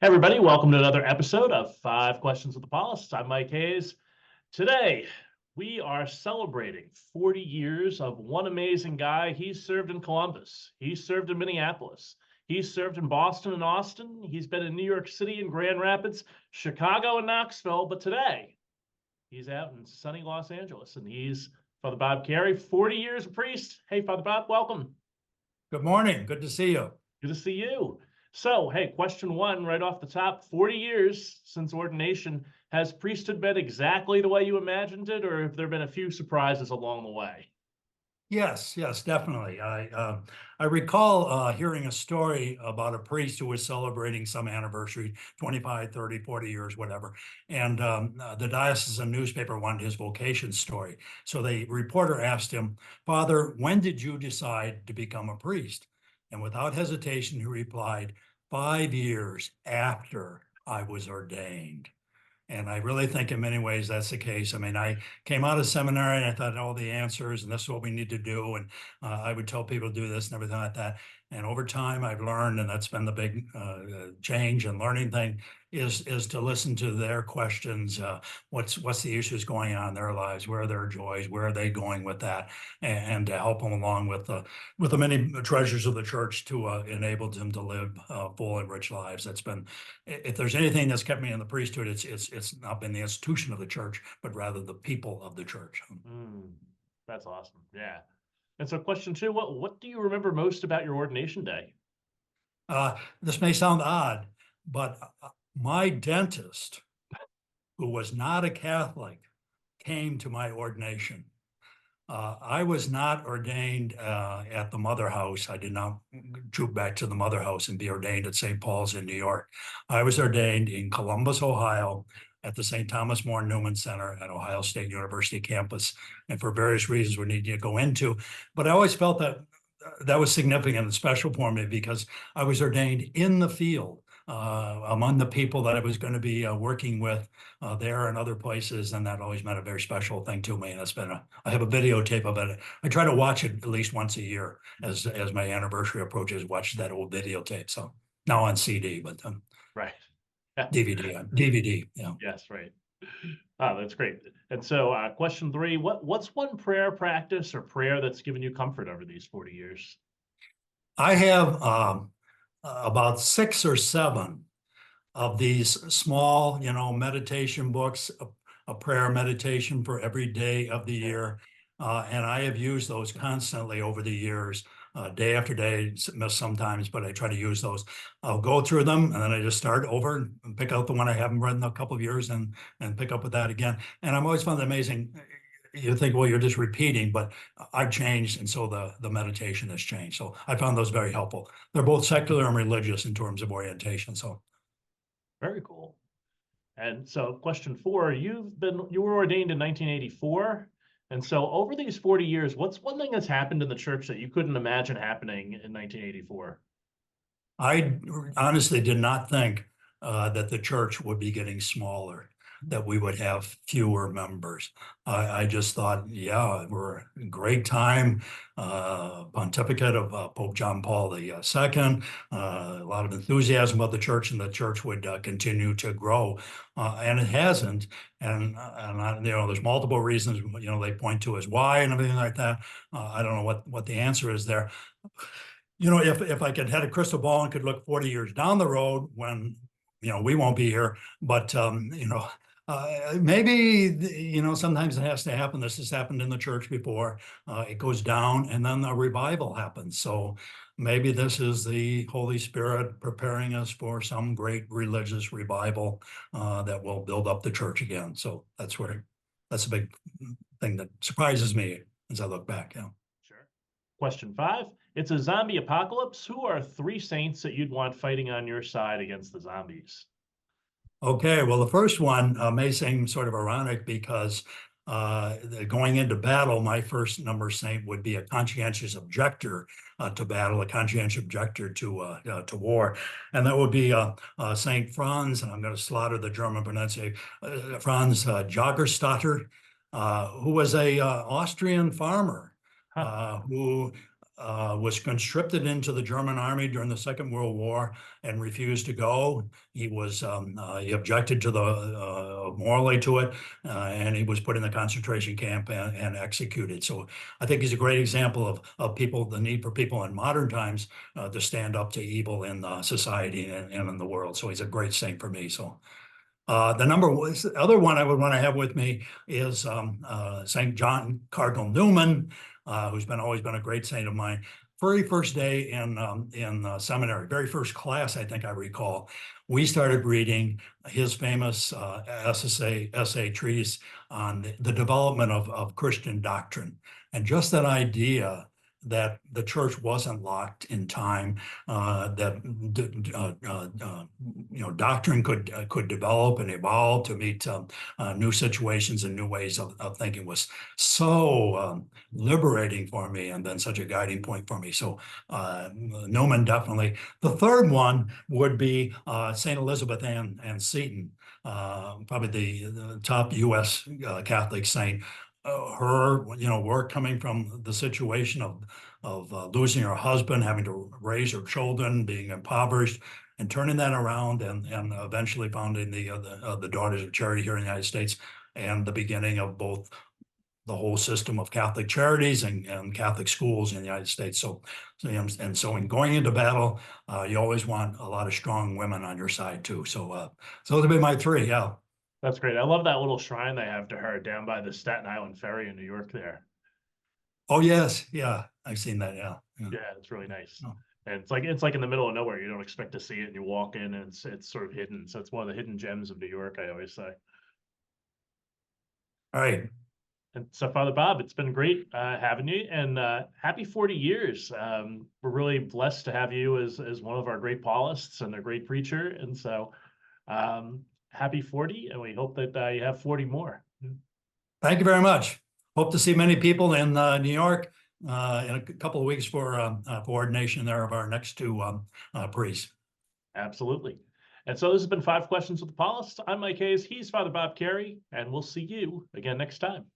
Hey everybody, welcome to another episode of 5 Questions with the Paulist. I'm Mike Hayes. Today, we are celebrating 40 years of one amazing guy. He's served in Columbus. He's served in Minneapolis. He's served in Boston and Austin. He's been in New York City and Grand Rapids, Chicago and Knoxville. But today, he's out in sunny Los Angeles, and he's Father Bob Cary, 40 years a priest. Hey, Father Bob, welcome. Good morning. Good to see you. Good to see you. So, hey, question one right off the top, 40 years since ordination. Has priesthood been exactly the way you imagined it, or have there been a few surprises along the way? Yes, definitely. I recall hearing a story about a priest who was celebrating some anniversary, 25, 30, 40 years, whatever. And the diocesan newspaper wanted his vocation story. So the reporter asked him, "Father, when did you decide to become a priest?" And without hesitation, he replied, 5 years after I was ordained. And I really think in many ways that's the case. I mean, I came out of seminary and I thought all the answers and this is what we need to do. And I would tell people to do this and everything like that. And over time I've learned, and that's been the big change and learning thing, is to listen to their questions. What's the issues going on in their lives? Where are their joys? Where are they going with that? And to help them along with the many treasures of the church to enable them to live full and rich lives. That's been, if there's anything that's kept me in the priesthood, it's not been the institution of the church, but rather the people of the church. That's awesome. Yeah. And so question two, what do you remember most about your ordination day? This may sound odd, but my dentist, who was not a Catholic, came to my ordination. I was not ordained at the Mother House. I did not troop back to the Mother House and be ordained at St. Paul's in New York. I was ordained in Columbus, Ohio, at the St. Thomas More Newman Center at Ohio State University campus, and for various reasons we need to go into. But I always felt that that was significant and special for me because I was ordained in the field among the people that I was going to be working with there and other places, and that always meant a very special thing to me. And it's been I have a videotape of it. I try to watch it at least once a year as my anniversary approaches. Watch that old videotape. So now on CD, but Right. DVD. Yeah. Yes, right. Oh, that's great. And so question three, what's one prayer practice or prayer that's given you comfort over these 40 years? I have about 6 or 7 of these small, meditation books, a prayer meditation for every day of the year. And I have used those constantly over the years, day after day, miss sometimes, but I try to use those. I'll go through them and then I just start over and pick out the one I haven't read in a couple of years and pick up with that again. And I've always found it amazing. You think, well, you're just repeating, but I've changed, and so the meditation has changed. So I found those very helpful. They're both secular and religious in terms of orientation. So Very cool. And so question four, you were ordained in 1984. And so over these 40 years, what's one thing that's happened in the church that you couldn't imagine happening in 1984? I honestly did not think that the church would be getting smaller, that we would have fewer members. I just thought, yeah, we're a great time. Pontificate of Pope John Paul II, a lot of enthusiasm about the church, and the church would continue to grow, and it hasn't. And there's multiple reasons. They point to as why and everything like that. I don't know what the answer is there. If I could had a crystal ball and could look 40 years down the road when, we won't be here, but, maybe, sometimes it has to happen. This has happened in the church before. It goes down and then a revival happens. So maybe this is the Holy Spirit preparing us for some great religious revival that will build up the church again. So that's a big thing that surprises me as I look back. Yeah. Sure. Question five, it's a zombie apocalypse. Who are 3 saints that you'd want fighting on your side against the zombies? Okay, well, the first one may seem sort of ironic because going into battle, my first number saint would be a conscientious objector to battle, a conscientious objector to war, and that would be Saint Franz, and I'm going to slaughter the German pronunciation, Franz Jagerstatter, who was a Austrian farmer who was conscripted into the German army during the Second World War and refused to go. He was he objected to the morally to it, and he was put in the concentration camp and executed. So I think he's a great example of people, the need for people in modern times to stand up to evil in society and in the world. So he's a great saint for me. So. The other one I would want to have with me is St. John Cardinal Newman, who's always been a great saint of mine. Very first day in seminary, very first class, I think I recall, we started reading his famous essay treatise on the development of Christian doctrine, and just that idea that the church wasn't locked in time, that doctrine could develop and evolve to meet new situations and new ways of thinking was so liberating for me, and then such a guiding point for me. So Newman definitely. The third one would be St. Elizabeth Ann Seton, probably the top U.S. Catholic saint. Her, work coming from the situation of losing her husband, having to raise her children, being impoverished, and turning that around, and eventually founding the Daughters of Charity here in the United States, and the beginning of both the whole system of Catholic charities and Catholic schools in the United States. So in going into battle, you always want a lot of strong women on your side too. So those would be my three. Yeah. That's great. I love that little shrine they have to her down by the Staten Island Ferry in New York there. Oh, yes. Yeah. I've seen that. Yeah. Yeah, it's really nice. Oh. And it's like in the middle of nowhere. You don't expect to see it, and you walk in and it's sort of hidden. So it's one of the hidden gems of New York, I always say. All right. And so, Father Bob, it's been great having you, and happy 40 years. We're really blessed to have you as one of our great Paulists and a great preacher. And so happy 40, and we hope that you have 40 more. Thank you very much. Hope to see many people in New York in a couple of weeks for ordination there of our next two priests. Absolutely. And so this has been 5 Questions with the Paulist. I'm Mike Hayes. He's Father Bob Cary, and we'll see you again next time.